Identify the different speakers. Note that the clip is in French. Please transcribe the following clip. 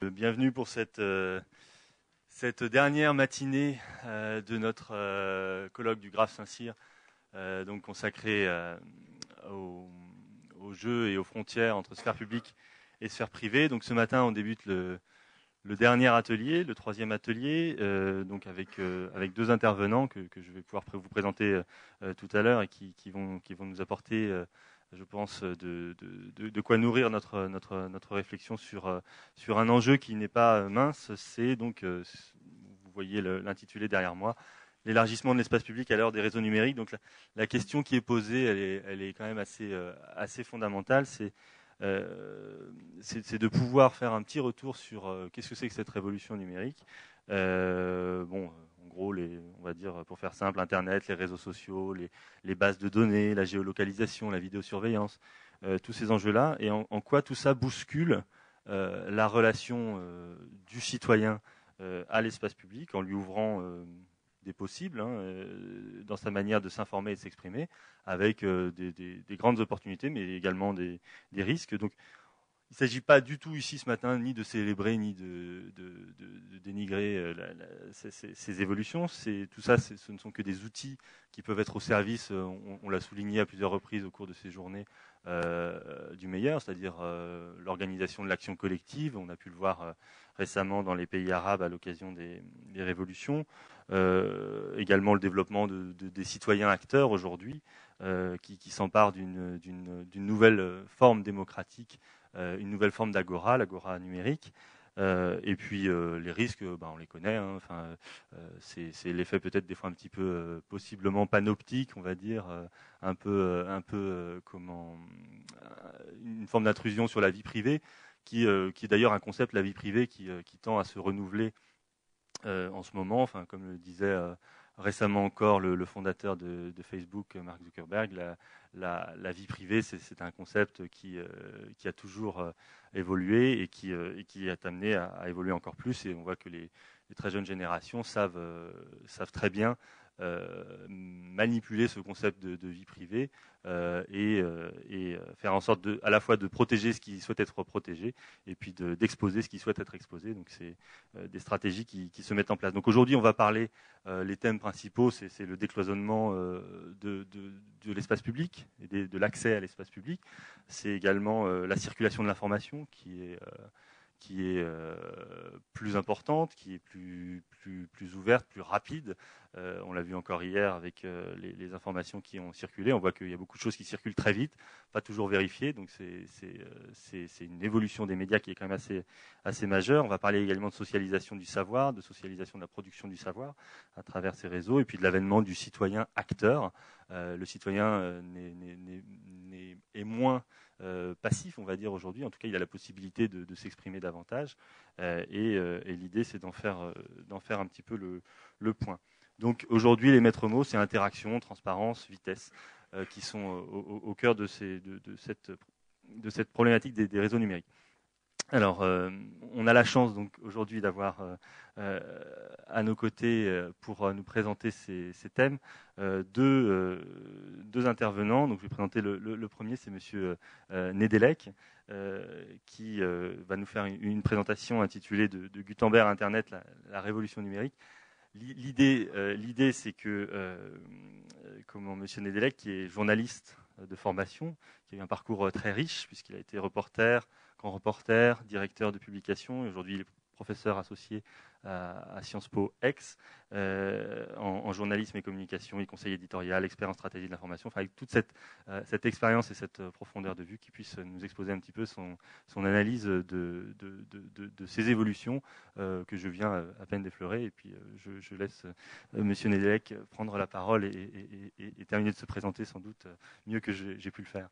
Speaker 1: Bienvenue pour cette dernière matinée de notre colloque du Graphe Saint-Cyr, donc consacré aux jeux et aux frontières entre sphère publique et sphère privée. Donc ce matin, on débute le dernier atelier, le troisième atelier, donc avec deux intervenants que je vais pouvoir vous présenter tout à l'heure et qui vont nous apporter je pense, de quoi nourrir notre réflexion sur un enjeu qui n'est pas mince. C'est donc, vous voyez l'intitulé derrière moi, l'élargissement de l'espace public à l'heure des réseaux numériques. Donc la question qui est posée, elle est quand même assez fondamentale. C'est de pouvoir faire un petit retour sur qu'est-ce que c'est que cette révolution numérique. En gros, on va dire, pour faire simple, Internet, les réseaux sociaux, les bases de données, la géolocalisation, la vidéosurveillance, tous ces enjeux-là, et en quoi tout ça bouscule la relation du citoyen à l'espace public, en lui ouvrant des possibles dans sa manière de s'informer et de s'exprimer, avec des grandes opportunités, mais également des risques. Donc, il ne s'agit pas du tout ici ce matin ni de célébrer ni de dénigrer ces évolutions. Tout ça, ce ne sont que des outils qui peuvent être au service, on l'a souligné à plusieurs reprises au cours de ces journées, du meilleur, c'est-à-dire l'organisation de l'action collective. On a pu le voir récemment dans les pays arabes à l'occasion des révolutions. Également le développement des citoyens acteurs aujourd'hui qui s'emparent d'une nouvelle forme démocratique, une nouvelle forme d'agora, l'agora numérique. Et puis les risques, on les connaît. C'est l'effet peut-être des fois un petit peu possiblement panoptique, on va dire, une forme d'intrusion sur la vie privée, qui est d'ailleurs un concept, la vie privée, qui tend à se renouveler en ce moment. Enfin, comme le disait récemment encore le fondateur de Facebook, Mark Zuckerberg, la vie privée, c'est un concept qui a toujours évolué et qui est amené à évoluer encore plus. Et on voit que les très jeunes générations savent très bien manipuler ce concept de vie privée et faire en sorte à la fois de protéger ce qui souhaite être protégé et puis d'exposer ce qui souhaite être exposé. Donc c'est des stratégies qui se mettent en place. Donc aujourd'hui, on va parler, les thèmes principaux, c'est le décloisonnement de l'espace public et de l'accès à l'espace public. C'est également la circulation de l'information qui est plus importante, qui est plus ouverte, plus rapide. On l'a vu encore hier avec les informations qui ont circulé. On voit qu'il y a beaucoup de choses qui circulent très vite, pas toujours vérifiées. Donc c'est une évolution des médias qui est quand même assez majeure. On va parler également de socialisation du savoir, de socialisation de la production du savoir à travers ces réseaux, et puis de l'avènement du citoyen acteur. Le citoyen est moins passif, on va dire, aujourd'hui. En tout cas, il a la possibilité de s'exprimer davantage. Et l'idée, c'est d'en faire un petit peu le point. Donc aujourd'hui, les maîtres mots, c'est interaction, transparence, vitesse, qui sont au cœur de cette problématique des réseaux numériques. Alors, on a la chance donc aujourd'hui d'avoir à nos côtés pour nous présenter ces thèmes deux intervenants. Donc, je vais présenter le premier, c'est Monsieur Nedelec, qui va nous faire une présentation intitulée de Gutenberg Internet, la révolution numérique. L'idée, c'est que Monsieur Nedelec, qui est journaliste de formation, qui a eu un parcours très riche puisqu'il a été reporter, grand reporter, directeur de publication, et aujourd'hui il est professeur associé à Sciences Po Aix en journalisme et communication, et conseil éditorial, expert en stratégie de l'information, enfin avec toute cette expérience et cette profondeur de vue, qui puisse nous exposer un petit peu son analyse de ces évolutions que je viens à peine d'effleurer. Et puis je laisse Monsieur Nedelec prendre la parole et terminer de se présenter sans doute mieux que j'ai pu le faire.